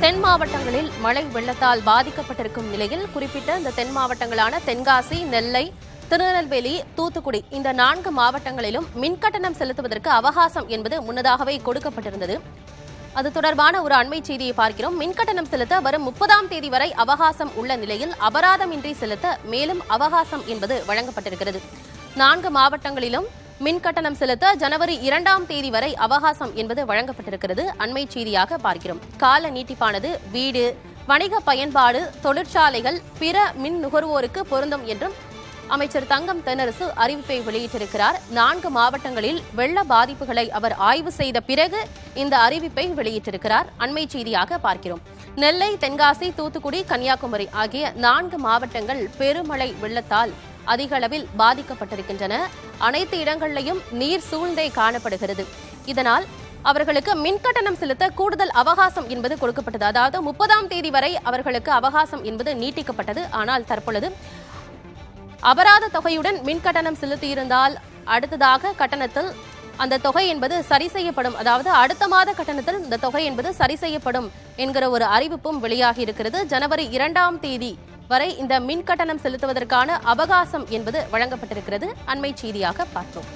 தென் மாவட்டங்களில் மழை வெள்ளத்தால் பாதிக்கப்பட்டிருக்கும் நிலையில் குறிப்பிட்ட இந்த தென் மாவட்டங்களான தென்காசி, நெல்லை, திருநெல்வேலி, தூத்துக்குடி இந்த 4 மாவட்டங்களிலும் மின்கட்டணம் செலுத்துவதற்கு அவகாசம் என்பது முன்னதாகவே கொடுக்கப்பட்டிருந்தது. அது தொடர்பான ஒரு அண்மை செய்தியை பார்க்கிறோம். மின்கட்டணம் செலுத்த வரும் 30ஆம் தேதி வரை அவகாசம் உள்ள நிலையில் அபராதமின்றி செலுத்த மேலும் அவகாசம் என்பது வழங்கப்பட்டிருக்கிறது. 4 மாவட்டங்களிலும் மின்கட்டணம் செலுத்த ஜனவரி 2ஆம் தேதி வரை அவகாசம் என்பது வழங்கப்பட்டிருக்கிறது. அண்மை செய்தியாக பார்க்கிறோம். கால நீட்டிப்பானது வீடு, வணிக பயன்பாடு, தொழிற்சாலைகள், பிற மின் நுகர்வோருக்கு பொருந்தும் என்றும் அமைச்சர் தங்கம் தென்னரசு அறிவிப்பை வெளியிட்டிருக்கிறார். 4 மாவட்டங்களில் வெள்ள பாதிப்புகளை அவர் ஆய்வு செய்த பிறகு இந்த அறிவிப்பை வெளியிட்டிருக்கிறார். அண்மை செய்தியாக பார்க்கிறோம். நெல்லை, தென்காசி, தூத்துக்குடி, கன்னியாகுமரி ஆகிய 4 மாவட்டங்கள் பெருமழை வெள்ளத்தால் அதிக அளவில் பாதிக்கப்பட்டிருக்கின்றன. அனைத்து இடங்களிலும் நீர் சூழ்ந்தே காணப்படுகிறது. இதனால் அவர்களுக்கு மின்கட்டணம் செலுத்த கூடுதல் அவகாசம் என்பது கொடுக்கப்பட்டது. அதாவது 30ஆம் தேதி வரை அவர்களுக்கு அவகாசம் என்பது நீட்டிக்கப்பட்டது. ஆனால் தற்பொழுது அபராத தொகையுடன் மின்கட்டணம் செலுத்தியிருந்தால் அடுத்ததாக கட்டணத்தில் அந்த தொகை என்பது சரி செய்யப்படும். அதாவது அடுத்த மாத கட்டணத்தில் இந்த தொகை என்பது சரி செய்யப்படும் என்கிற ஒரு அறிவிப்பும் வெளியாகி இருக்கிறது. ஜனவரி 2ஆம் தேதி வரை இந்த மின் கட்டணம் செலுத்துவதற்கான அவகாசம் என்பது வழங்கப்பட்டிருக்கிறது. அண்மை செய்தியாக பார்த்தோம்.